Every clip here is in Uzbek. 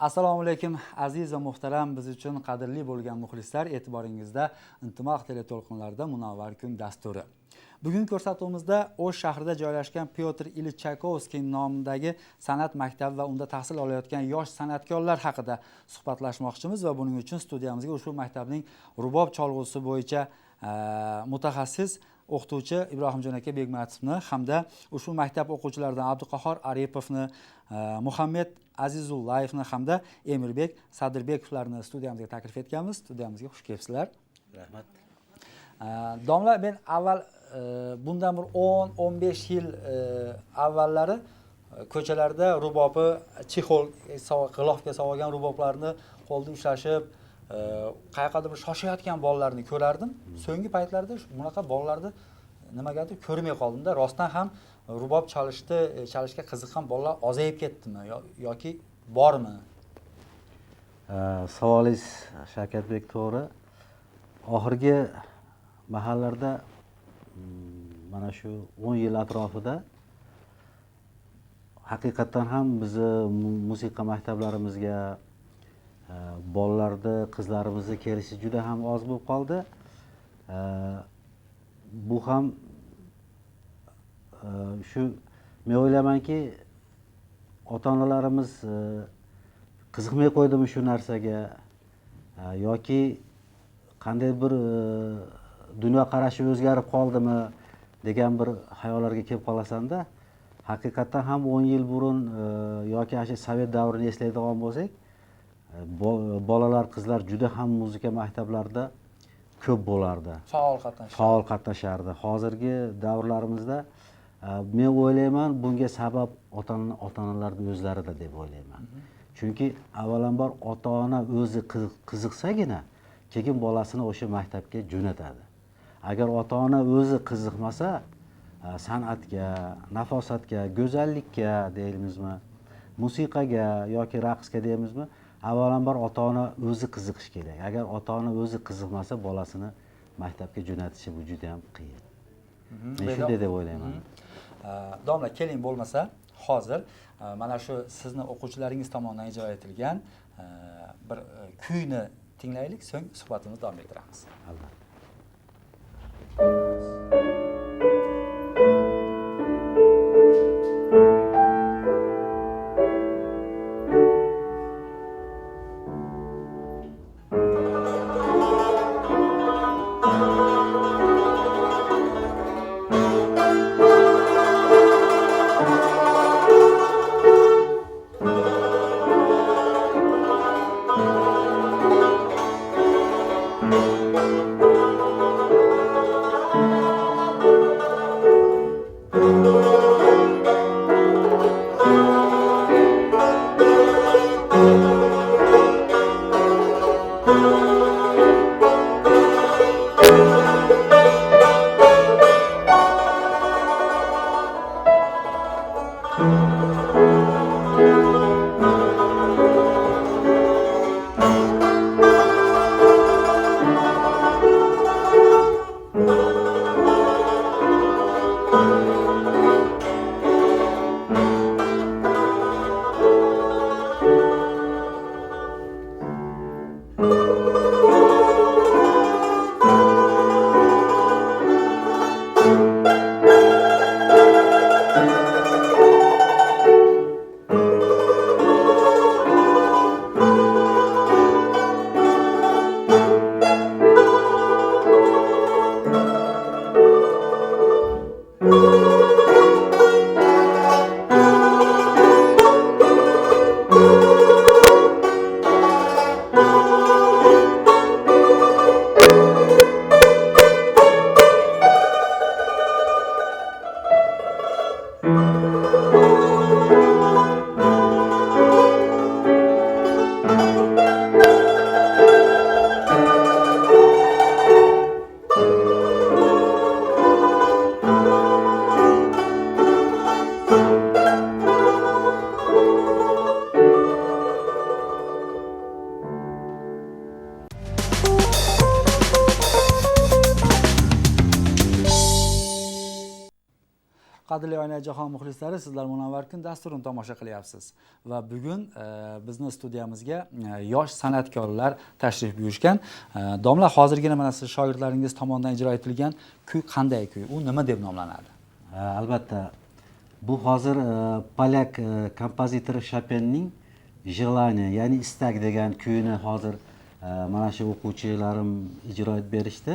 Assalomu alaykum aziz va muhtaram biz uchun qadrli bo'lgan muxlislar, e'tiboringizda Intimoq teleto'lqinlarida Munavvar kun dasturi. Bugun ko'rsatuvimizda O'sh shahrida joylashgan Pyotr Ilich Chaykovskiy nomidagi san'at maktabi va unda tahsil olayotgan yosh san'atkorlar haqida suhbatlashmoqchimiz va buning uchun studiyamizga ushbu maktabning rubob cholg'usi bo'yicha mutaxassis o'qituvchi Ibrohimjon aka Begmatovni hamda ushbu maktab o'quvchilaridan Abduqahhor Aripovni, Muhammad Azizullayevni hamda Emirbek Sadirbekovlarni studiyamizga taklif etganmiz. Studiyamizga xush kelibsizlar. Rahmat. Domla, men avval bundan bir 10-15 yil avvallari ko'chalarda rubobi chexol g'ilofga solgan ruboblarni qo'lda ushlashib qayerqadir bir shoshayotgan bolalarni ko'rardim. So'nggi paytlarda bunaqa bolalarni nimagadir ko'rmay qoldimda. Rostdan ham rubob chalishga qiziqqan bolalar ozayib ketdimi yoki bormi? Savolingiz Shavkatbek to'g'ri. Oxirgi mahallarda mana shu 10 yil atrofida haqiqatan ham bizni musiqa maktablarimizga bolalarni, qizlarimizni kelishi juda ham oz bo'lib qoldi. Bu ham shu men o'ylaymanki, ota-onalarimiz qiziqmay qo'ydimi shu narsaga yoki qanday bir dunyo qarashi o'zgarib qoldimi degan bir xayollarga kelib qolasanda, haqiqatan ham 10 yil burun yoki shu sovet davrini eslaydigan bo'lsak, bolalar, qizlar juda ham muzika maktablarida ko'p bo'lardi. Faol qatnashardi. Hozirgi davrlarimizda men o'ylayman, bunga sabab ota-onalarning o'zlarida deb o'ylayman. Chunki avvalambor ota-ona o'zi qiziqsagina keyin bolasini o'sha maktabga jo'natadi. Agar ota-ona o'zi qiziqmasa, san'atga, nafosatga, go'zallikka deymizmi, musiqaga yoki raqsga deymizmi, avvalambor ota-ona o'zi qiziqish kerak. Agar ota-ona o'zi qiziqmasa, bolasini maktabga jo'natishi bu juda ham qiyin. Men shunday deb o'ylayman. Domla, keling bo'lmasa, hozir mana shu sizni o'quvchilaringiz tomonidan ijro etilgan bir kuyni tinglaylik, so'ng suhbatimizni davom ettiramiz. Albatta. qadrli Oynajahon muxlislari, sizlar Munavvar kun dasturini tomosha qilyapsiz. Va bugun bizni studiyamizga yosh san'atkorlar tashrif buyurishgan. Domla, hozirgina mana siz shogirdlaringiz tomonidan ijro etilgan kuy qanday kuy? U nima deb nomlanadi? Albatta, bu hozir polyak kompozitori Chopinning "Желание", ya'ni istak degan kuyini hozir mana shu o'quvchilarim ijro etib berishdi.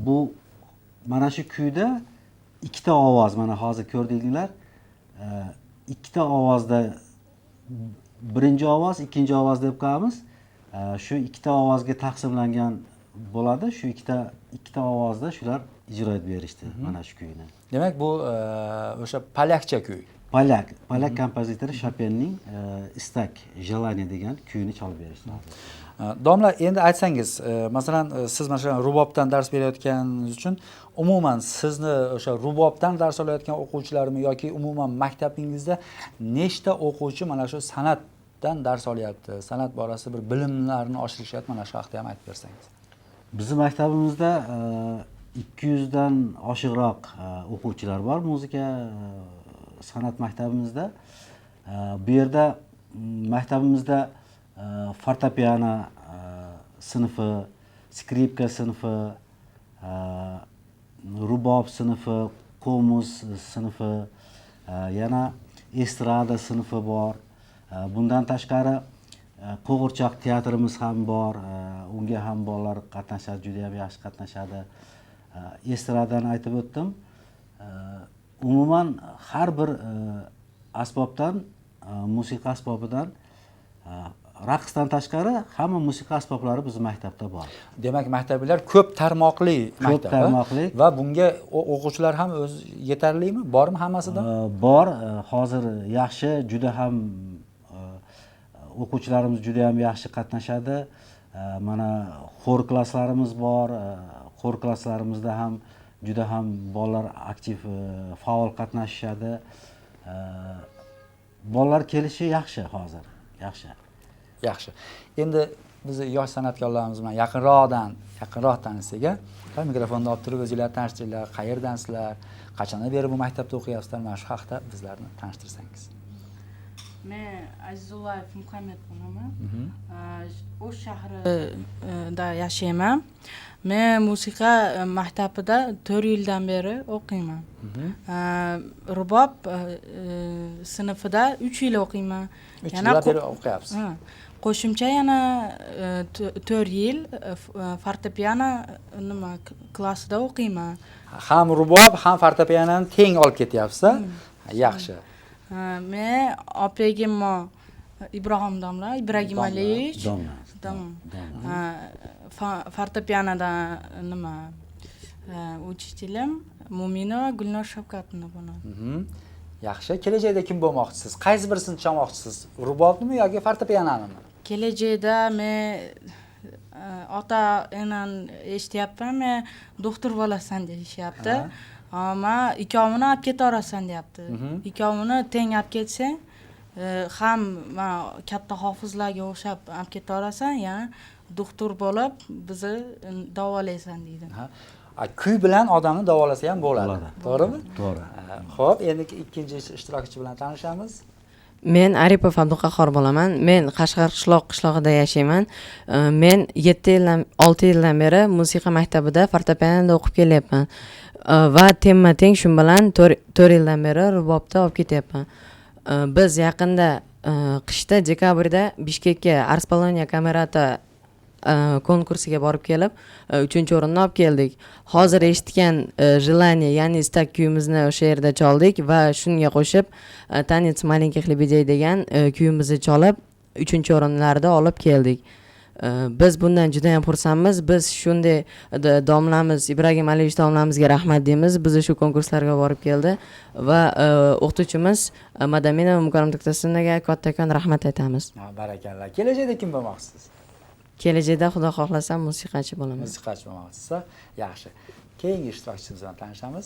Bu mana shu kuyda ikkita ovoz, mana hozir ko'rdinglar, ikkita ovozda birinchi ovoz, ikkinchi ovoz deb qo'yamiz. Shu ikkita ovozga taqsimlangan bo'ladi. Shu ikkita ovozda shular ijro etib berishdi mana shu kuyni. Demak, bu o'sha polyakcha kuy. Polyak kompozitori Chopinning istak, "Желание" degan kuyini chalib berishdi. Domla, endi aytsangiz, masalan, siz masalan rubobdan dars berayotganingiz uchun umuman sizni o'sha rubobdan dars olayotgan o'quvchilarmi yoki umuman maktabingizda nechta o'quvchi mana shu san'atdan dars olyapti? San'at borasida bir bilimlarini oshirishyapti, mana shu haqida ham aytib bersangiz. Bizning maktabimizda 200 dan oshiqroq o'quvchilar bor muzika san'at maktabimizda. Bu yerda maktabimizda fortepiano sinfi, skripka sinfi, rubob sinfi, qo'mus sinfi, yana estrada sinfi bor. Bundan tashqari qo'g'irchoq teatrimiz ham bor. Unga ham bolalar qatnashadi, juda ham yaxshi qatnashadi. Estradani aytib o'tdim. Umuman har bir asbobdan, musiqa asbobidan, raqsdan tashqari hamma musiqa asboblari bizning maktabda bor. Demak, maktablar ko'p tarmoqli maktab. Ko'p tarmoqli. Va bunga o'quvchilar ham o'zi yetarlimi? Bormi hammasidan? Bor. Hozir yaxshi, juda ham o'quvchilarimiz juda ham yaxshi qatnashadi. Mana xor klasslarimiz bor. Xor klasslarimizda ham juda ham bolalar aktiv, faol qatnashishadi. Bolalar kelishi yaxshi hozir. Yaxshi. Endi biz yosh san'atkorlarimiz bilan yaqinroq tanishsak, mikrofonni olib turib o'zingizlarni tanishtiringlar, qayerdansizlar, qachondan beri bu maktabda o'qiyapsizlar, mana shu haqida bizlarni tanishtirsangiz. Men Azizullayev Muhammad bo'laman. O'sh shahrida yashayman. Men musiqa maktabida 4 yildan beri o'qiyman. Rubob sinfida 3 yil o'qiyman. 3 yildan beri o'qiyapsiz. Qo'shimcha yana 4 yil fortepiano klassida o'qiyman. Ham rubob, ham fortepianoni teng olib ketyapsiz. Yaxshi. Men opegim Ibrohim domla, Ibragim Aliyevich. Domla. Fortepianoda uchitilim Muminova Gulnor Shavkatovna bo'ladi. Yaxshi. Kelajakda kim bo'lmoqchisiz? Qaysi birisini chalmoqchisiz? Rubobnimi yoki fortepianonimi? Kelajakda men ota-onam eshityapman, men doktor bo'lasan deyishyapti. Ammo ikkovini olib keta olasan deyapti. Ikkovini teng olib ketsang, ham katta hofizlarga o'xshab olib keta olasan, yana doktor bo'lib bizni davolaysan deydi. Kuy bilan odamni davolasa ham bo'ladi. To'g'rimi? To'g'ri. Xo'p, endi ikkinchi ishtirokchi bilan tanishamiz. Men Aripov Abduqahhor bo'laman. Men Qashqar qishlog'ida yashayman. Men 6 yildan beri musiqa maktabida fortepianoda o'qib kelyapman. Va temma-teng shu bilan 4 yildan beri rubobda olib ketyapman. Biz yaqinda qishda dekabrda Bishkekka Ars Polonia kamerata konkursiga borib kelib 3-o'rinni olib keldik. Hozir eshitgan "Желание", ya'ni istak kuyimizni o'sha yerda chaldik va shunga qo'shib "Tanец маленьких лебедей" degan kuyimizni chalib 3-o'rinlarda olib keldik. Biz bundan juda ham xursandmiz. Biz shunday domlamiz Ibragim Aliyevich domlamizga rahmat deymiz. Biz shu konkurslarga borib keldi va o'qituvchimiz Madaminova Mukarram doktorsinnaga kattakon rahmat aytamiz. Barakalloh. Kelajakda kim bo'lmoqchisiz? Kelajakda Xudo xohlasa musiqachi bo'laman. Musiqachi bo'lmoqchisiz. Yaxshi. Keyingi ishtirokchimiz bilan tanishamiz.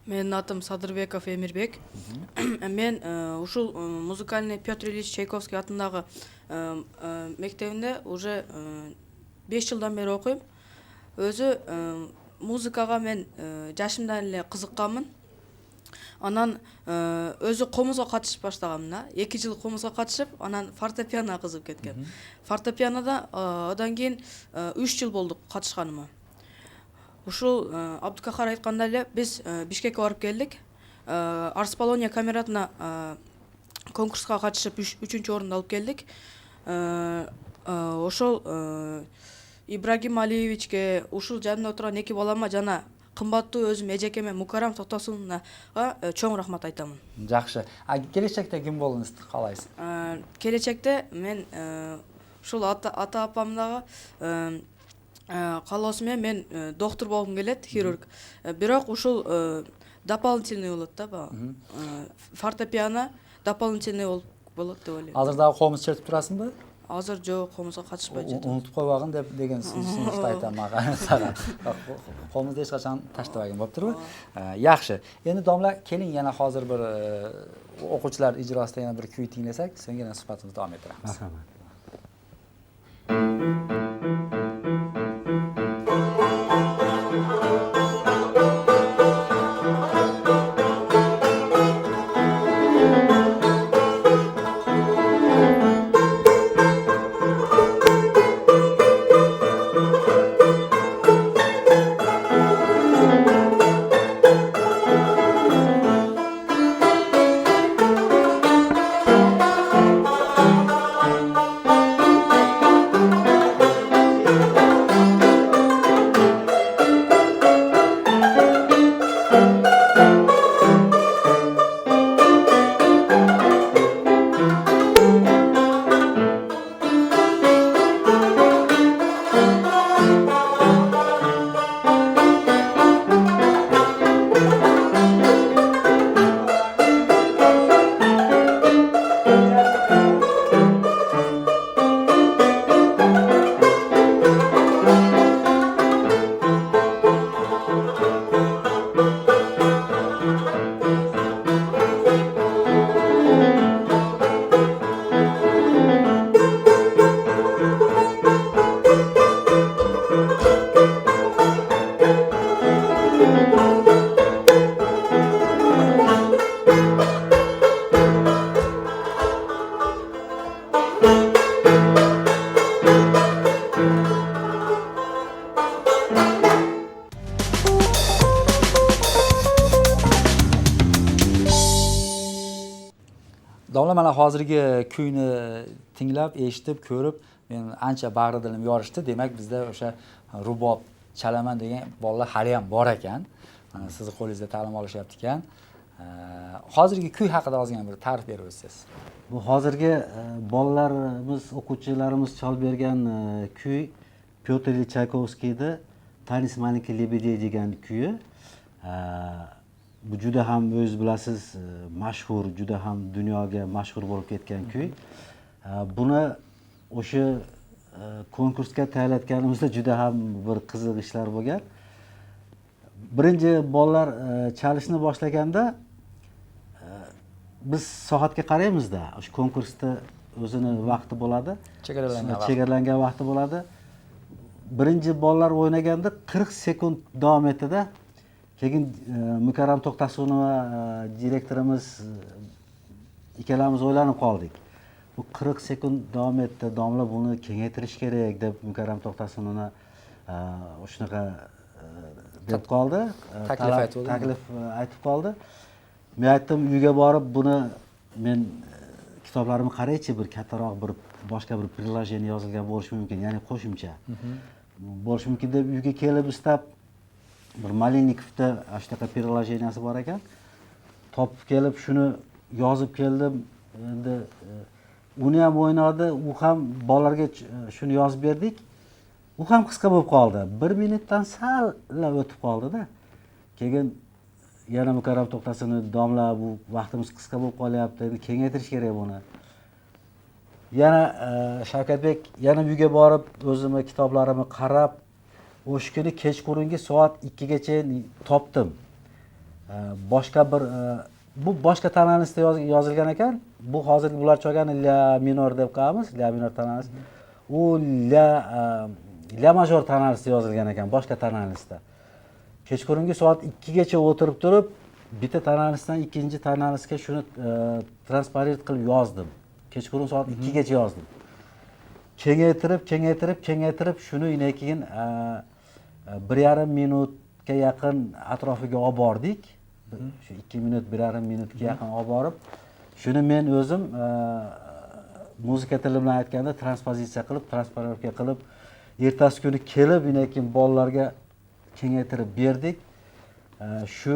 Men atim Sadirbekov Emirbek. Men ушул музыкальный Петр Ильич Чайковский атындагы мектебинде уже 5 жылдан бери окуйм. Өзү музыкага мен жашымдан эле кызыкканмын. Анан өзү комузга катышып баштагам да. 2 жыл комузга катышып, анан фортепиано кызыгып кеткен. Фортепианода одан кийин 3 жыл болду катышканыма. Ушул Абдыкахар айткандай эле биз Бишкекке барып келдик. Арс Полония камератына конкурска катышып 3-чү орунду алып келдик. Ошол Ибрагим Алиевичке, ушул жанымда отурган 2 балама жана кымбаттуу өзүм эжекеме Мукарам Токтосуновага чоң рахмат айтамын. Жакшы. Келечекте ким болууну каалайсыз? Келечекте мен ушул ата апам дагы каалоосу менен мен доктор болгум келет, хирург. Бирок ушул дополнительный болот да, баягы. Фортепиано дополнительный болот деп ойлойм. Азыр дагы комуз чертип турасыңбы? Азыр жок, комузга катышпай жатам. Унутуп койбогун деген сунушту айтам мага. Комузду эч качан таштабаган болуптурбу? Жакшы. Эndi domla keling yana hozir bir o'quvchilar ijrosida yana bir kuy tinglasak, so'ng yana suhbatimizni davom ettiramiz. Marhamat. Domla mana hozirgi kuyni tinglab, eshitib, ko'rib, men ancha bag'ri dilim yorishdi. Demak, bizda o'sha rubob chalaman degan bolalar hali ham bor ekan. Sizni qo'lingizda ta'lim olishyapti ekan. Hozirgi kuy haqida ozgina bir ta'rif berib o'tsangiz. Bu hozirgi bolalarimiz, o'quvchilarimiz chalib bergan kuy Pyotr Ilich Chaykovskiyni Tanis Malenkiy Lebedey degan kuyi. Bu juda ham o'z bilasiz mashhur, juda ham dunyoga mashhur bo'lib ketgan kuy. Buni o'sha konkursga tayyorlatganimizda juda ham bir qiziq ishlar bo'lgan. Birinchi bolalar chalishni boshlaganda biz soatga qaraymizda. O'sha konkursda o'zini vaqti bo'ladi, chegaralangan vaqti bo'ladi. Birinchi bolalar o'ynaganda 40 sekund davom etdi-da. Keyin Mukarram To'xtasunova direktorimiz ikkalamiz o'ylanib qoldik. Bu 40 sekund davom etdi, domla buni kengaytirish kerak deb Mukarram To'xtasunova shunaqa deb qoldi. Taklif aytib qoldi. Men aytdim, uyga borib buni men kitoblarimni qaraychi, bir kattaroq bir boshqa bir приложение yozilgan bo'lishi mumkin, ya'ni qo'shimcha. Bo'lishi mumkin deb uyga kelib istab bir Malinnikovda shunaqa приложениеsi bor ekan. Topib kelib shuni yozib keldim. Endi uni ham o'ynadi, u ham bolalarga shuni yozib berdik. U ham qisqa bo'lib qoldi. 1 minutdan sal o'tib qoldi-da. Keyin yana Mukarram To'xtasunov domla bu vaqtimiz qisqa bo'lib qolyapti, endi kengaytirish kerak buni. Yana Shavkatbek yana uyga borib o'zimni kitoblarimni qarab o'sha kuni kechqurungi soat 2 gacha topdim. Boshqa bir bu boshqa tonalistda yozilgan ekan. Bu hozirgi bular cholgan la minor deb qo'yamiz, la minor tonalist. U la major tonalistda yozilgan ekan, boshqa tonalistda. Kechqurungi soat 2 gacha o'tirib turib, bitta tanalisdan ikkinchi tanalisga shuni transparent qilib yozdim. Kechqurun soat 2 gacha yozdim. Kengaytirib shuni keyin 1,5 minutga yaqin atrofiga olib bordik. Shu 2 minut 1,5 minutga yaqin olib borib, shuni men o'zim muzika tili bilan aytganda transpozitsiya qilib, transparentga qilib, ertasi kuni kelib, keyin bolalarga kengaytirib berdik. Shu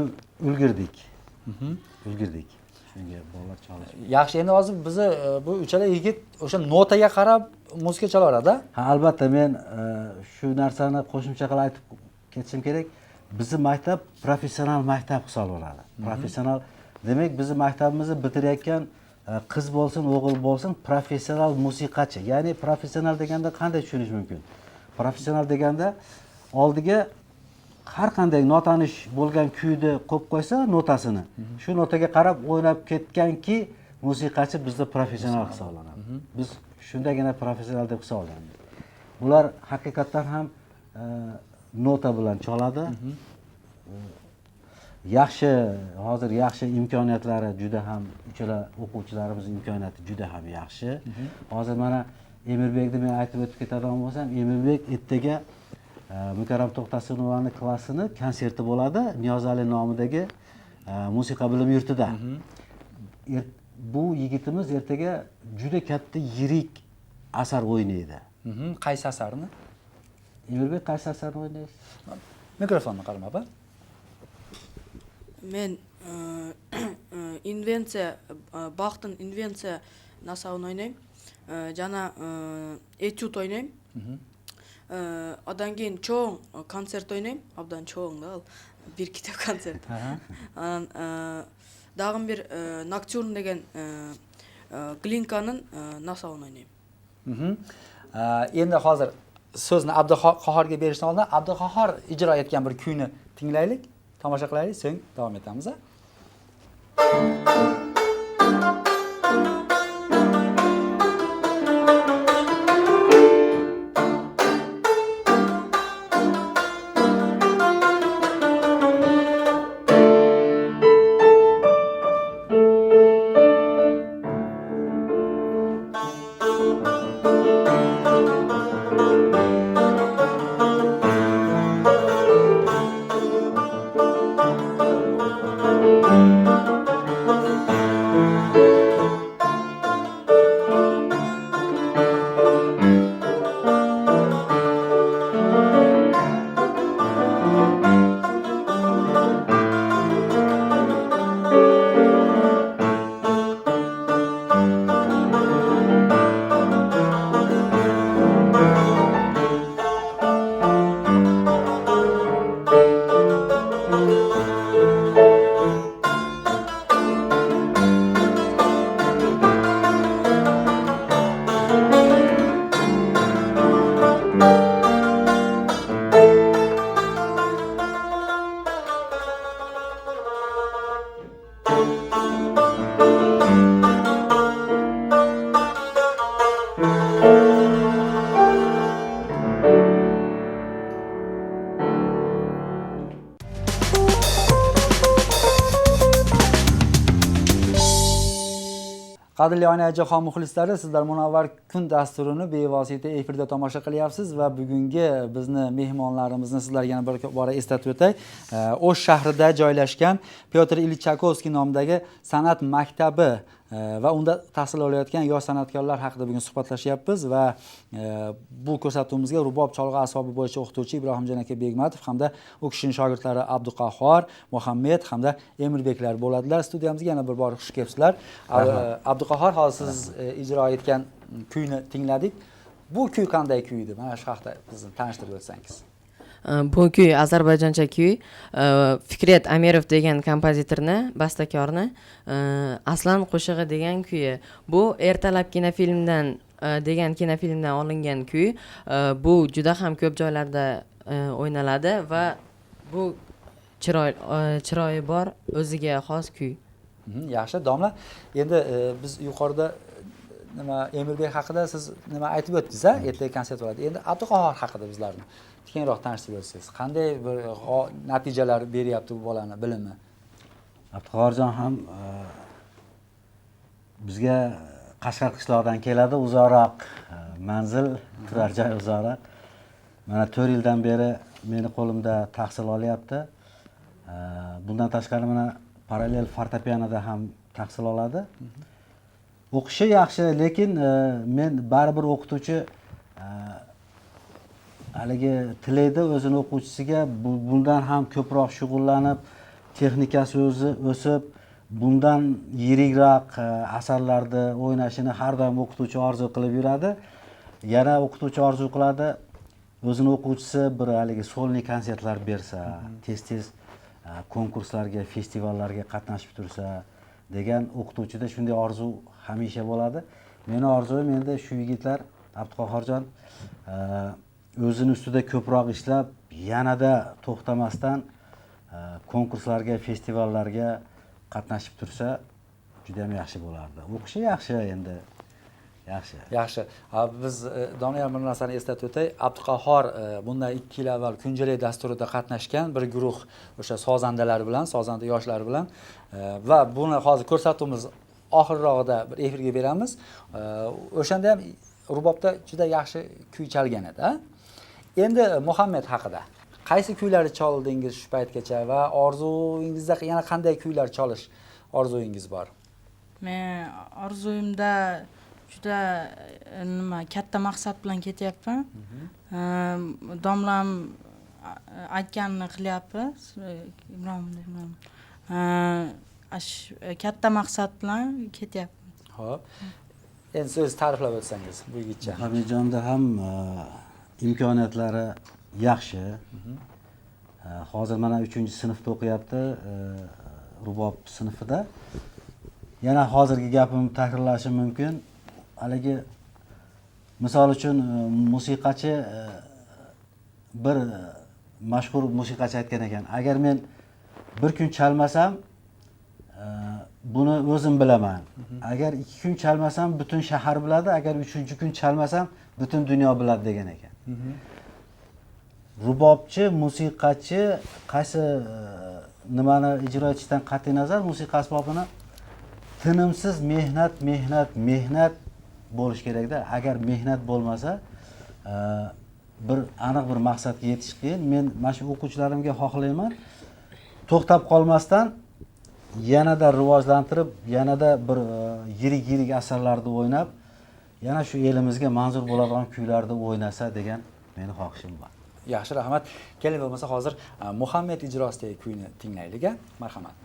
ulgurdik. Shunga bolalar chalishdi. Yaxshi, endi hozir bizni bu uchala yigit o'sha notaga qarab muzika chalaveradi. Ha, albatta men shu narsani qo'shimcha qilib aytib ketishim kerak. Bizning maktab professional maktab hisoblanadi. Professional demak bizning maktabimizni bitirayotgan qiz bo'lsin, o'g'il bo'lsin, professional musiqachi. Ya'ni professional deganda qanday tushunish mumkin? Professional deganda oldiga har qanday notanish bo'lgan kuyni qo'yib qo'ysa notasini, shu notaga qarab o'ynab ketganki, musiqachi bizda professional hisoblanadi. Biz shundagina professional deb hisoblaymiz. Bular haqiqatan ham nota bilan chaladi. Hozir yaxshi imkoniyatlari juda ham, uchala o'quvchilarimiz imkoniyati juda ham yaxshi. Hozir mana Emirbekni men aytib o'tib ketadigan bo'lsam, Emirbek ertaga Mukarram To'xtasinovaning klassini konserti bo'ladi Niyozali nomidagi musiqa bilim yurtida. Bu yigitimiz ertaga juda katta yirik asar o'ynaydi. Qaysi asarni? Emirbek qaysi asarni o'ynaysiz? Mikrofonni qarang, opa. Men invensiya, Baxtın invensiya nasavini o'ynayman. Jana etyud o'ynayman. Odan keyin cho'ng konsert o'ynayman. Obdan cho'ngda bir kitob konsert. Dag'im bir Nocturne degan Glinkaning nasavini o'ynayman. Endi hozir so'zni Abduqahhorga berishdan oldin Abduqahhor ijro etgan bir kuyni tinglaylik, tomosha qilaylik, so'ng davom etamiz. Qadrli onajonon muxlislari, sizlar Munavvar kun dasturini bevosita efirda tomosha qilyapsiz va bugungi bizni mehmonlarimizni sizlarga yana bir bora eslatib o'tay. O'sh shahrida joylashgan Pyotr Ilich Chaykovskiy nomidagi san'at maktabi va unda tahsil olayotgan yosh san'atkorlar haqida bugun suhbatlashyapmiz va bu ko'rsatuvimizga rubob cholg'u asbobi bo'yicha o'qituvchi Ibrohimjon aka Begmatov hamda u kishining shogirdlari Abduqahhor, Muhammad hamda Emirbeklar bo'ladilar. Studiyamizga yana bir bor xush kelibsizlar. Abduqahhor, hozir siz ijro etgan kuyni tingladik. Bu kuy qanday kuy edi? Mana shu haqda bizni tanishtirib o'tsangiz. Bu kuy ozarbayjoncha kuy. Fikret Amirov degan kompozitorni, bastakorni Aslan qo'shig'i degan kuyi. Bu ertalab kinofilmdan degan kinofilmdan olingan kuy. Bu juda ham ko'p joylarda o'ynaladi va bu chiroyi bor, o'ziga xos kuy. Yaxshi, domla. Endi biz yuqorida nima Emirbek haqida siz nima aytib o'tdingiz, ertaga konsert bo'ladi. Endi Abduqahhor haqida bizlarni kengroq tanishtirib o'tsangiz, qanday bir natijalar beryapti bu bolaning bilimi? Abduqodirjon ham bizga Qashqar qishlog'idan keladi, uzoqroq manzil, turar joy uzoqroq. Mana 4 yildan beri meni qo'limda tahsil olyapti. Bundan tashqari mana parallel fortepianoda ham tahsil oladi. O'qishi yaxshi, lekin men baribir o'qituvchi haligi tilaydi o'zini o'quvchisiga bundan ham ko'proq shug'ullanib, texnikasi o'sib, bundan yirikroq asarlarda o'ynashini har doim o'qituvchi orzu qilib yuradi. Yana o'qituvchi orzu qiladi, o'zini o'quvchisi bir haligi solniy konsertlar bersa, tez-tez konkurslarga, festivallarga qatnashib tursa degan o'qituvchida shunday orzu hamisha bo'ladi. Meni orzuim endi shu yigitlar Abduqahhorjon o'zini ustida ko'proq ishlab, yanada to'xtamasdan konkurslarga, festivallarga qatnashib tursa juda ham yaxshi bo'lardi. O'qishi yaxshi endi. Yaxshi. Biz domla ham bir narsani eslatib o'tay. Abduqahhor bundan 2 yil avval Kunjalik dasturida qatnashgan bir guruh o'sha sozandalar bilan, sozanda yoshlar bilan va buni hozir ko'rsatuvimiz oxirrog'ida bir efirga beramiz. O'shanda ham rubobda juda yaxshi kuy chalgan edi. Endi Muhammad haqida qaysi kuylarni chaldingiz shu paytgacha va orzuyingizda yana qanday kuylar chalish orzuyingiz bor? Men orzuyimda juda katta maqsad bilan ketyapman. Domlam aytganini qilyapmiz. Katta maqsad bilan ketyapman. Xo'p. Endi siz ta'riflab o'tsangiz bu yigitcha. Muhammadjonda ham imkoniyatlari yaxshi. Hozir mana 3-sinfda o'qiyapti, rubob sinfida. Yana hozirgi gapim takrorlashim mumkin. Haligi misol uchun musiqachi bir mashhur musiqachi aytgan ekan, agar men bir kun chalmasam buni o'zim bilaman. Agar 2 kun chalmasam butun shahar biladi, agar 3-kun chalmasam butun dunyo biladi degan ekan. Rubobchi, musiqachi qaysi nimani ijro etishdan qat'iy nazar musiqa asbobini tinimsiz mehnat bo'lish kerakda. Agar mehnat bo'lmasa, bir aniq bir maqsadga yetish qiyin. Men mana shu o'quvchilarimga xohlayman, to'xtab qolmasdan yanada rivojlantirib, yanada bir yirik asarlarda o'ynab, yana shu elimizga manzur bo'ladigan kuylarda o'ynasa degan meni xohishim bor. Yaxshi, rahmat. Keling bo'lmasa hozir Muhammad ijrosidagi kuyni tinglaylik. Marhamat.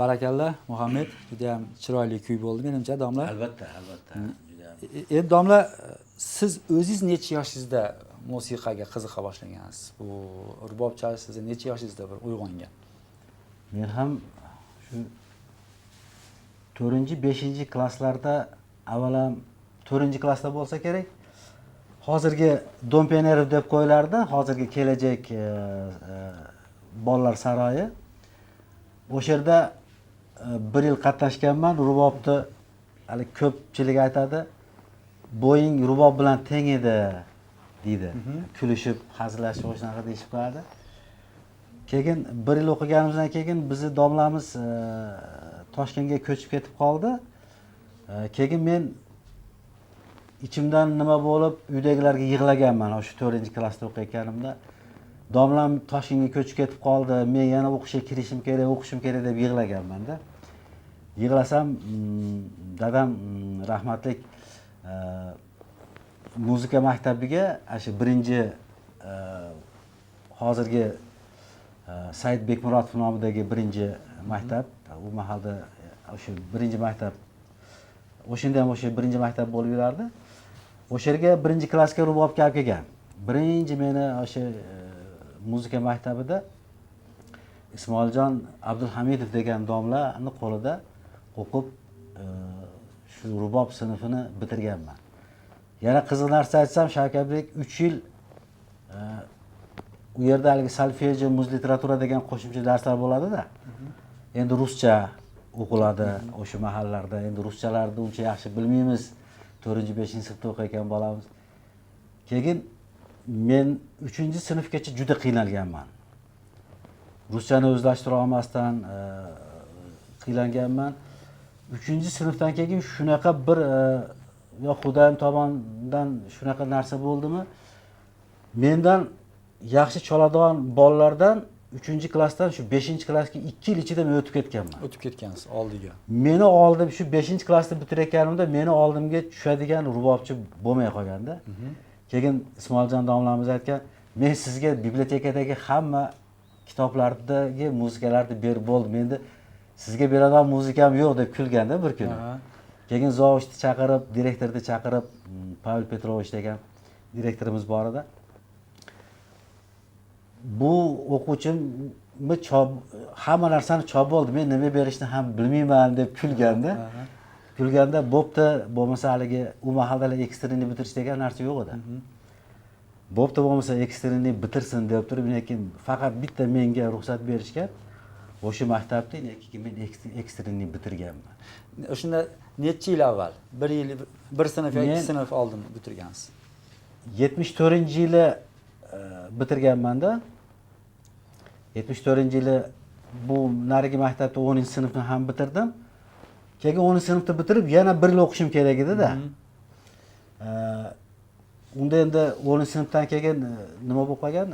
Barakalla Muhammad, juda ham chiroyli kuy bo'ldi menimcha, domla. Albatta, juda ham Endi domla, siz o'zingiz necha yoshingizda musiqaga qiziqa boshlagansiz? Bu rubob chalish siz necha yoshingizda bir uyg'ongan? Men ham shu 4-5 klasslarda, avvalam 4-klassda bo'lsa kerak, hozirgi Dompenerov deb qo'yilardi, hozirgi kelajak bolalar saroyi. O'sha yerda 1 yil qatnashganman. Rubobni hali ko'pchilik aytadi, bo'ying rubob bilan teng edi deydi. Kulishib, hazillashib o'shanaqa deyishib qo'yadi. Keyin 1 yil o'qiganimizdan keyin bizni domlamiz Toshkentga ko'chib ketib qoldi. Keyin men ichimdan nima bo'lib, uydagilarga yig'laganman o'sha 4-klassda o'qiyotganimda. Domlam Toshkentga ko'chib ketib qoldi, men yana o'qishga kirishim kerak deb yig'laganman-da. Yig'lasam, dadam rahmatlik muzika maktabiga, shu birinchi hozirgi Said Bekmurodov nomidagi birinchi maktab, u mahalda o'sha birinchi maktab, o'shanda ham o'sha birinchi maktab bo'lib yurardi. O'sha yerga 1-klassga rubobga olib kelgan. Birinchi meni o'sha muzika maktabida Ismoiljon Abdulhamidov degan domlani qo'lida o'qib, shu rubob sinfini bitirganman. Yana qiziq narsa aytsam, Shavkatbek 3 yil u yerda haligi solfejo, muz literatura degan qo'shimcha darslar bo'ladi-da. Endi ruscha o'qiladi o'sha mahallarda. Endi ruschalarni uncha yaxshi bilmaymiz. 4-5-sinfda o'qiyotgan bolamiz. Keyin men 3-sinfgacha juda qiynalganman. Ruschani o'zlashtira olmasdan qiynalganman. 3-sinfdan keyin shunaqa bir yo Xudoyim tomonidan shunaqa narsa bo'ldimi? Mendan yaxshi choladigan bolalardan 3-klassdan shu 5-klassga 2 yil ichida men o'tib ketganman. O'tib ketgansiz oldiga. Meni oldim, shu 5-klassni bitirayotganimda meni oldimga tushadigan rubobchi bo'lmay qolganda. Keyin Ismoiljon domlamiz aytgan, men sizga bibliotekadagi hamma kitoblardagi muzikalarni berib bo'ldim. Endi sizga beradigan muzikam yo'q deb kulganda bir kuni. Keyin Zovichni chaqirib, direktorni chaqirib, Pavel Petrovich degan direktorimiz bor edi. Bu o'quvchimni hamma narsani chop oldi. Men nima berishni ham bilmayman deb kulganda. Kulganda bo'pti, bo'lmasa haligi u mahaldalar ekstrenni bitirish degan narsa yo'q edi. Bo'pti, bo'lmasa ekstrenni bitirsin deb turib, lekin faqat bitta menga ruxsat berishgan. O'sha maktabda lekin men ekstrenni bitirganman. O'shunda necha yil avval? 1 sinf yoki 2 sinf oldin bitirgansiz? 74-yili bitirganman-da. 74-yili bu narigi maktabda 10-sinfni ham bitirdim. Keyin 10-sinfni bitirib yana 1 yil o'qishim kerak edi-da. Unda endi 10-sinfdan keyin nima bo'lib qolgan?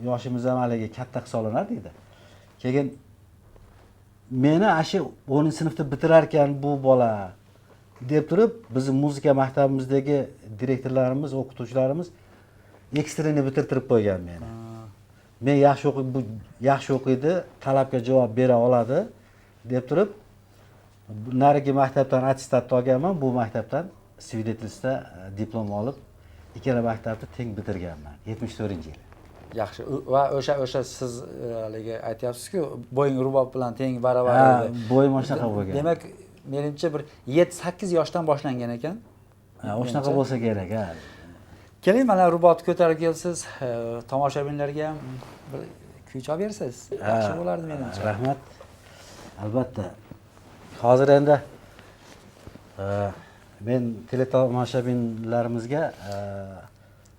Yoshimiz ham haligi katta hisoblanar deydi. Keyin meni ashi 10-sinfni bitirar ekan bu bola deb turib, bizning muzika maktabimizdagi direktorlarimiz, o'qituvchilarimiz ekstrenni bitirtirib qo'ygan meni. Men yaxshi o'qiydi, talabga javob bera oladi deb turib, narigi maktabdan attestat olganman, bu maktabdan svидетельство diplom olib, ikkala maktabni teng bitirganman 74-yil. Yaxshi. Va o'sha siz haligi aytyapsiz-ku, bo'ying rubob bilan teng barobar edi. Bo'yim o'shanaqa bo'lgan. Demak, menimcha bir 7-8 yoshdan boshlangan ekan. O'shanaqa bo'lsa kerak, ha. Keling, mana rubobni ko'tarib kelsiz, tomoshabinlarga ham bir kuy chalib bersangiz, yaxshi bo'lardi menimcha. Rahmat. Albatta. Hozir endi men teletomoshabinlarimizga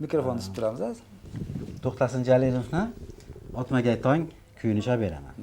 Mikrofonni tutib turamiz. To'xtasin Jalilovni Otmagay tong kuyini chalib beraman.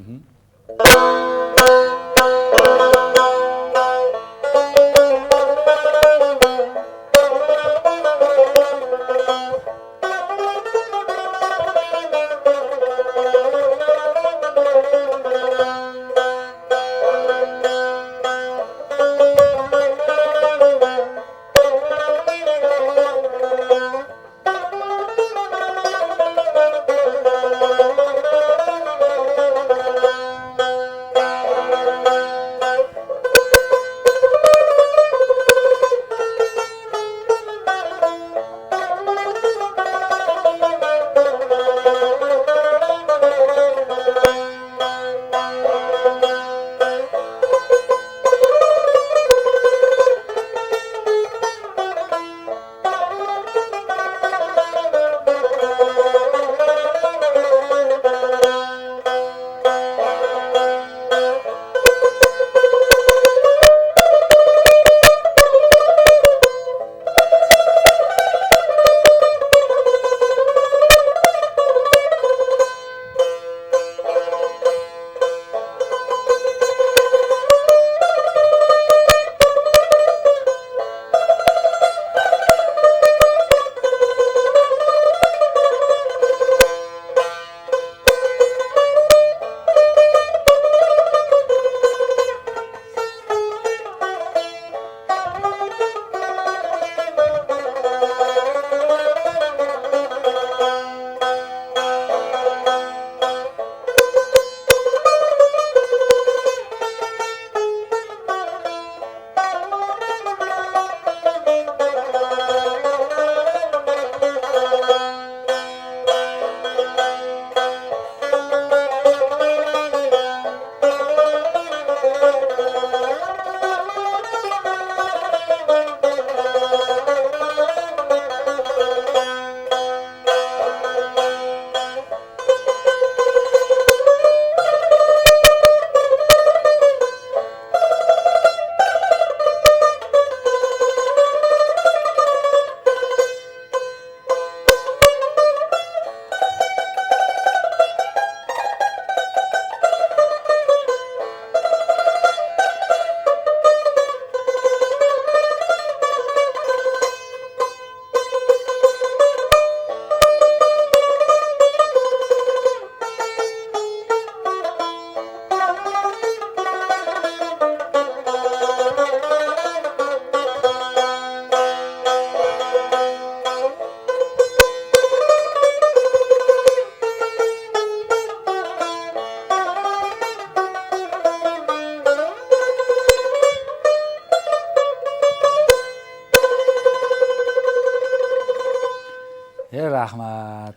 rahmat.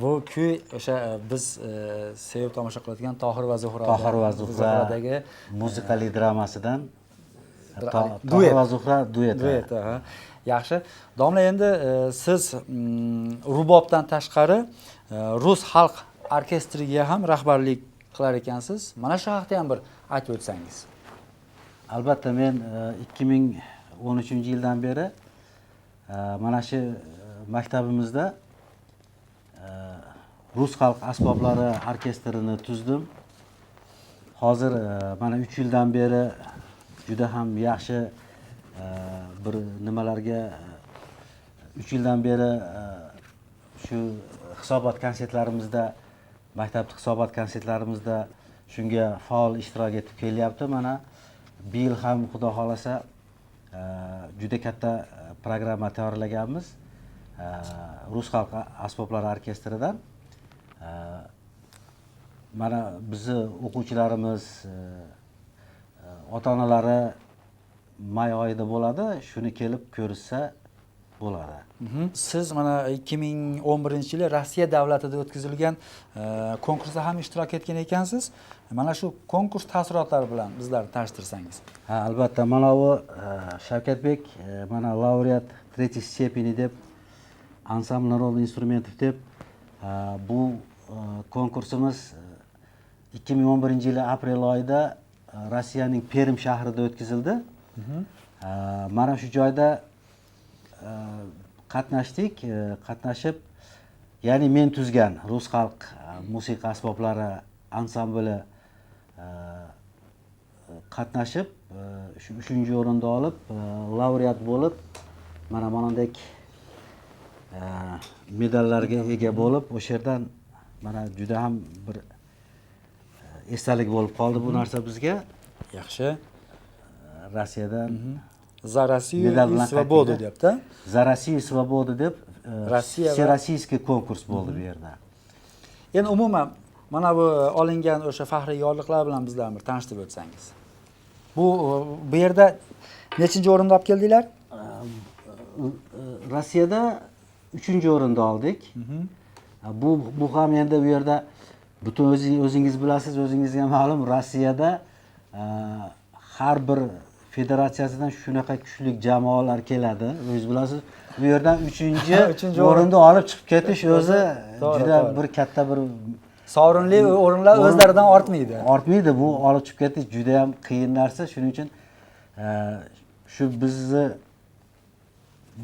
Bu kuy o'sha biz sevib tomosha qilayotgan Tohir va Zuhra. Tohir va Zuhra Zuhradagi musiqali dramasidan Tohir duet. va Zuhra duet. Duet, aha. Yaxshi. Domla, endi siz rubobdan tashqari rus xalq orkestriga ham rahbarlik qilar ekansiz. Mana shu haqida ham bir aytib o'tsangiz. Albatta, men 2013-yildan beri mana shu maktabimizda rus xalq asboblari orkestrini tuzdim. Hozir mana 3 yildan beri juda ham yaxshi bir nimalarga 3 yildan beri shu hisobot konsertlarimizda, maktabning hisobot konsertlarimizda shunga faol ishtirok etib kelyapti. Mana bu yil ham xudo xolasa juda katta programma tayyorlaganmiz rus xalq asboblari orkestridan. Mana bizni o'quvchilarimiz ota-onalari may oyida bo'ladi, shuni kelib ko'rishsa bo'ladi. Siz mana 2011-yili Rossiya davlatida o'tkazilgan konkursda ham ishtirok etgan ekansiz. Mana shu konkurs taassurotlari bilan bizlarni tanishtirsangiz. Ha, albatta, mana bu Shavkatbek mana laureat 3-stepeni deb, ansambl народных инструментов deb bu konkursimiz 2011-yili aprel oyida Rossiyaning Perm shahrida o'tkazildi. Mana shu joyda qatnashib, ya'ni men tuzgan rus xalq musiqa asboblari ansambli qatnashib, shu 3-o'rinda olib, laureat bo'lib, mana bunday medallarga ega bo'lib, o'sha yerdan mana juda ham bir esdalik bo'lib qoldi bu narsa bizga. Yaxshi. Rossiyadan За Россию и свободу debdi. За Россию и свободу deb всероссийский konkurs bo'ldi bu yerda. Endi umuman mana bu olingan o'sha faxriy yorliqlar bilan bizlarni bir tanishtirib o'tsangiz. Bu yerda nechinchi o'rinda olib keldinglar? Rossiyada 3-o'rinda oldik. Bu ham endi bu yerda butun o'zingiz bilasiz, o'zingizga ma'lum, Rossiyada har bir federatsiyasidan shunaqa kuchli jamoalar keladi. O'zingiz bilasiz, bu yerdan 3-o'rinda olib chiqib ketish o'zi juda bir katta bir sovrinli o'rinlar o'zlaridan ortmaydi. Ortmaydi, bu olib chiqib ketish juda ham qiyin narsa. Shuning uchun shu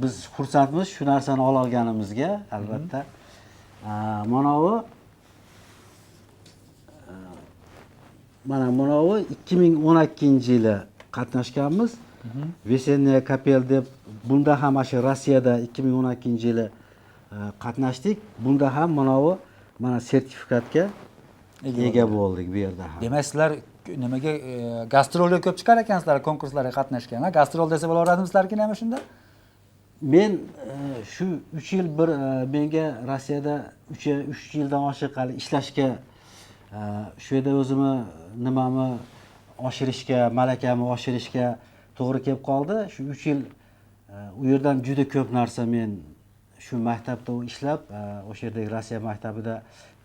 biz xursandmiz shu narsani olganimizga, albatta. Mana bu 2012-yili qatnashganmiz. Veselniya kapel deb, bunda ham shu Rossiyada 2012-yili qatnashdik. Bunda ham mana sertifikatga ega bo'ldik bu yerda ham. Demak, sizlar nimaga gastrolga ko'p chiqar ekansizlar, konkurslarga qatnashgan, ha? Gastrol desa bo'laveradimi sizlarga ham shunda? Men shu 3 yil menga Rossiyada 3 yildan oshiq hali ishlashga, shu yerda o'zimni nimamni oshirishga, malakamni oshirishga to'g'ri kelib qoldi. Shu 3 yil u yerdan juda ko'p narsa men shu maktabda ishlab, o'sha yerdagi Rossiya maktabida,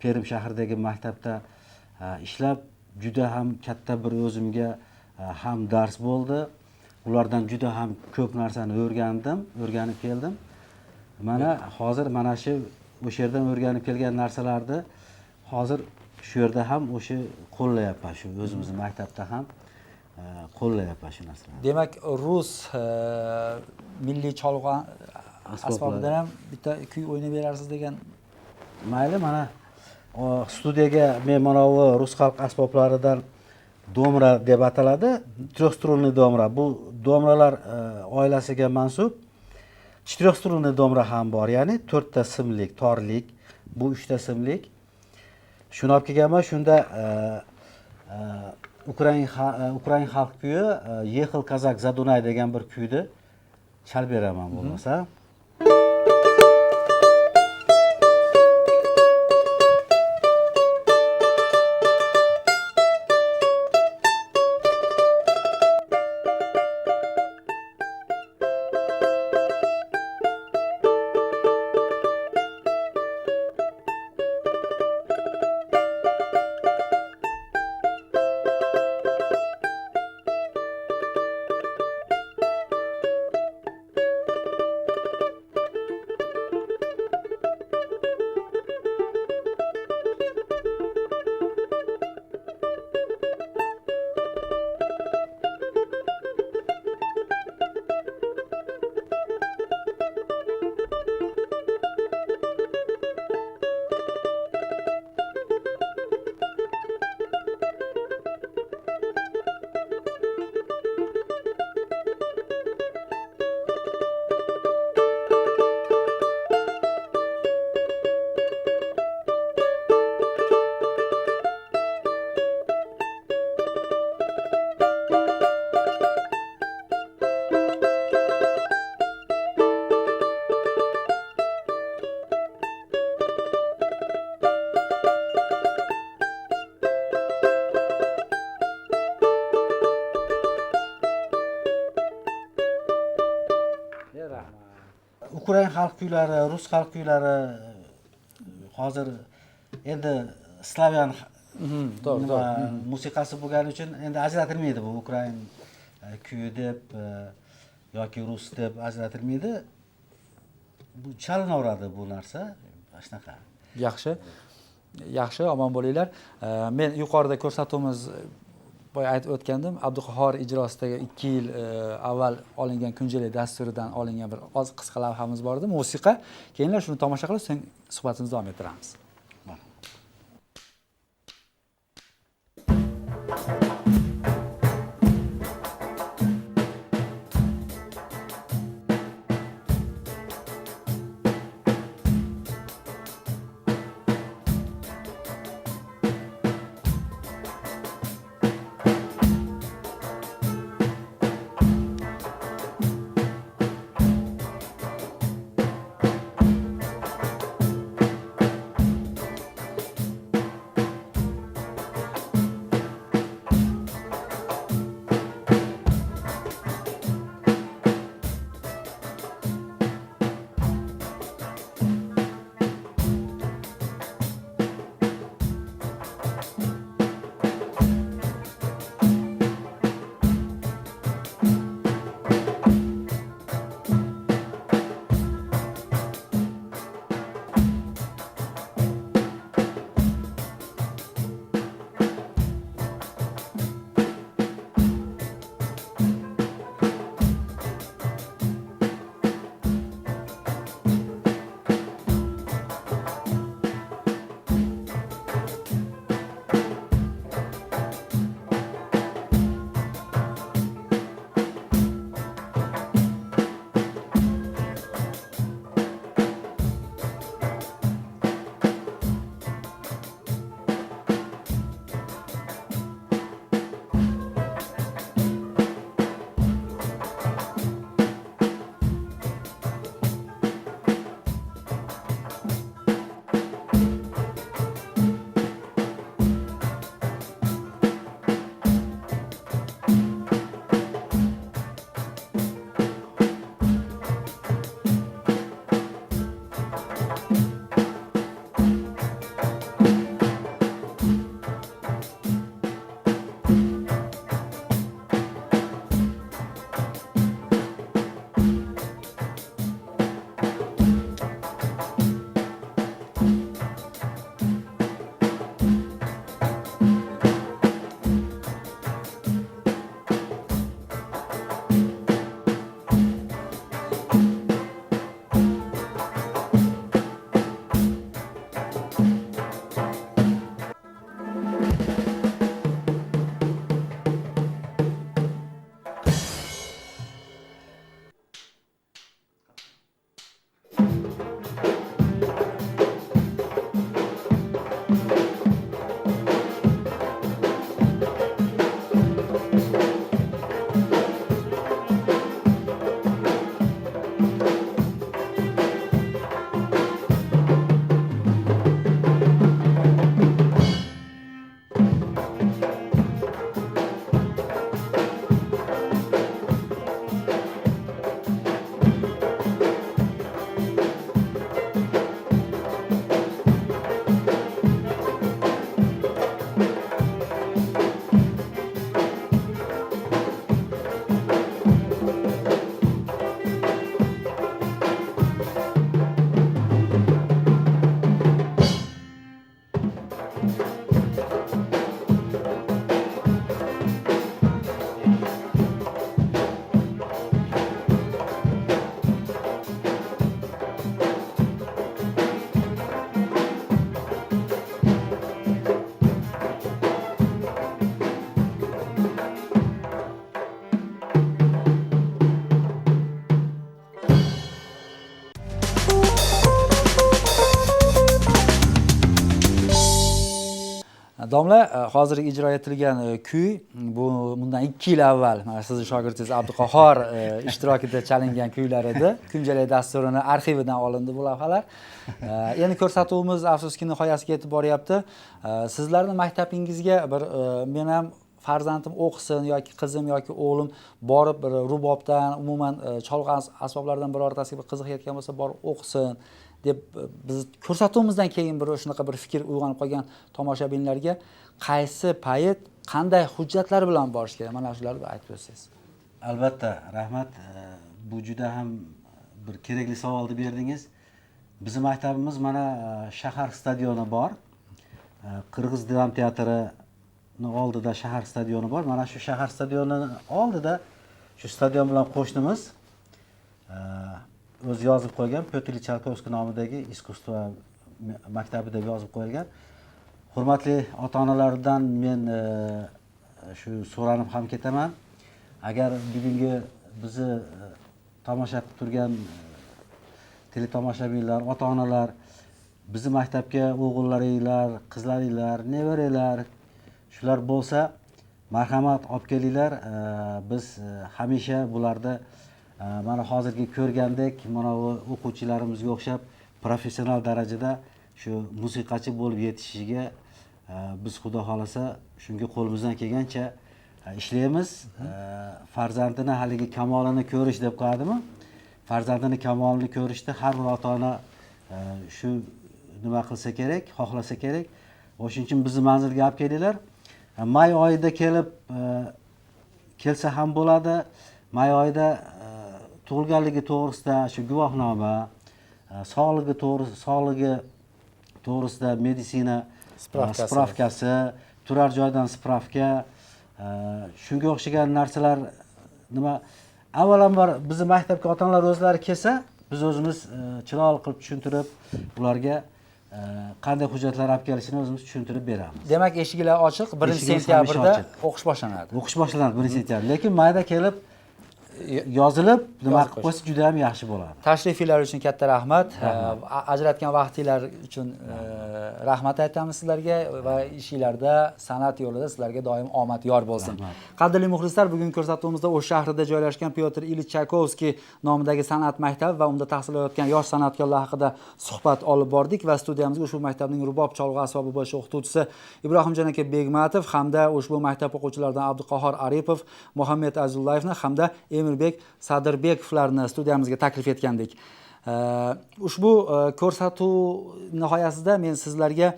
Perm shahridagi maktabda ishlab, juda ham katta bir o'zimga ham dars bo'ldi. Ulardan juda ham ko'p narsani o'rganib keldim. Mana hozir mana shu o'sha yerdan o'rganib kelgan narsalarni hozir shu yerda ham o'sha qo'llayapman, shu o'zimizning maktabda ham qo'llayapman shu narsalarni. Demak, rus milliy cholg'u asbobidan ham bitta kuy o'ynab berarsiz degan. Mayli, mana studiyaga men mana bu rus xalq asboblaridan domra deb ataladi. 3-strunli domra. Bu domralar oilasiga mansub. 4-strunli domra ham bor, ya'ni 4 ta simlik, torlik, bu 3 ta simlik. Shuni olib kelganman. Shunda Ukrain xalq kuyi Yexil Kazak za Dunay degan bir kuyni chal beraman bo'lmasa. Ukrain xalq kuylari, rus xalq kuylari hozir endi slavyan to'g'ri. musiqasi bo'lgani uchun endi ajratilmaydi bu Ukrain kuyi deb yoki rus deb ajratilmaydi. Bu chalinaveradi bu narsa. Shunaqa. Yaxshi, omon bo'linglar. Men yuqorida ko'rsatuvimiz boya aytib o'tgandim, Abduqahhor ijrosidagi 2 yil avval olingan kunjalik dasturidan olingan bir qisqa lavhamiz bor edi, musiqa. Keyinlar shuni tomosha qilib, so'ng suhbatimizni davom ettiramiz. Domla, hozir ijro etilgan kuy bundan 2 yil avval sizning shogirdingiz Abduqahhor ishtirokida chalingan kuylar edi. Kunjalik dasturini arxividan olindi bu lavhalar. Endi ko'rsatuvimiz afsuski nihoyasiga yetib boryapti. Sizlarning maktabingizga bir men ham farzandim o'qisin yoki qizim yoki o'g'lim borib bir rubobdan umuman cholg'u asboblardan birortasiga bir qiziqayotgan bo'lsa borib o'qisin deb biz ko'rsatuvimizdan keyin bir shunaqa bir fikr uyg'onib qolgan tomoshabinlarga qaysi payt qanday hujjatlar bilan borish kerak, mana shularni aytib o'tsangiz. Albatta, rahmat. Bu juda ham bir kerakli savolni berdingiz. Bizning maktabimiz mana shahar stadioni bor. Qirg'iz dram teatrini oldida shahar stadioni bor. Mana shu shahar stadioni oldida shu stadion bilan qo'shnimiz o'zi yozib qo'ygan Pyotr Ilich Chaykovskiy nomidagi iskustvo maktabi deb yozib qo'yilgan. Hurmatli ota-onalardan men shu so'ranib ham ketaman. Agar bugungi bizni tomosha qilib turgan teletomoshabinlar, ota-onalar bizni maktabga o'g'illaringlar, qizlaringlar, nevaranglar shular bo'lsa, marhamat olib kelinglar. Biz hamisha bularda mana hozirgi ko'rgandek, mana o'quvchilarimizga o'xshab professional darajada shu musiqachi bo'lib yetishishiga biz xudo xolasa shunga qo'limizdan kelgancha ishlaymiz. Farzandini haligi kamolini ko'rish deb qo'yadimi? Farzandini kamolini ko'rishda har bir ota-ona shu nima qilsa kerak, xohlasa kerak. O'shuning uchun bizni manzilga olib kelinglar. May oyida kelsa ham bo'ladi. May oyida tug'ilganligi to'g'risida shu guvohnoma, sog'ligi to'g'risida meditsina spravkasi, turar joydan spravka, shunga o'xshagan narsalar nima avvalambor bizni maktabga ota-onalar o'zlari kelsa, biz o'zimiz chiroyli qilib tushuntirib, ularga qanday hujjatlar olib kelishini o'zimiz tushuntirib beramiz. Demak, eshiklar ochiq, 1-sentyabrda o'qish boshlanadi. O'qish boshlanadi 1-sentyabr. Lekin mayda kelib yozilib nima qilib qo'ysa juda ham yaxshi bo'ladi. Tashrifinglar uchun katta rahmat. Ajratgan vaqtinglar uchun rahmat aytamiz sizlarga va ishinglarda, san'at yo'lida sizlarga doim omad yor bo'lsin. Qadrli muxlislar, bugun ko'rsatuvimizda O'sh shahrida joylashgan Pyotr Ilich Chaykovskiy nomidagi san'at maktabi va unda tahsil olayotgan yosh san'atkorlar haqida suhbat olib bordik va studiyamizga ushbu maktabning rubob cholg'u asbobi bo'yicha o'qituvchisi Ibrohimjon aka Begmatov hamda ushbu maktab o'quvchilaridan Abduqahhor Aripov, Muhammad Azullayevni hamda Emirbek Sadirbekovlarni studiyamizga taklif etgandik. Ushbu ko'rsatuv nihoyasida men sizlarga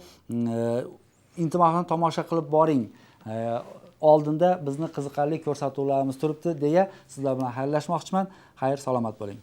intimoqni tomosha qilib boring. Oldinda bizni qiziqarli ko'rsatuvlarimiz turibdi deya sizlar bilan xayrlashmoqchiman. Xayr, salomat bo'ling.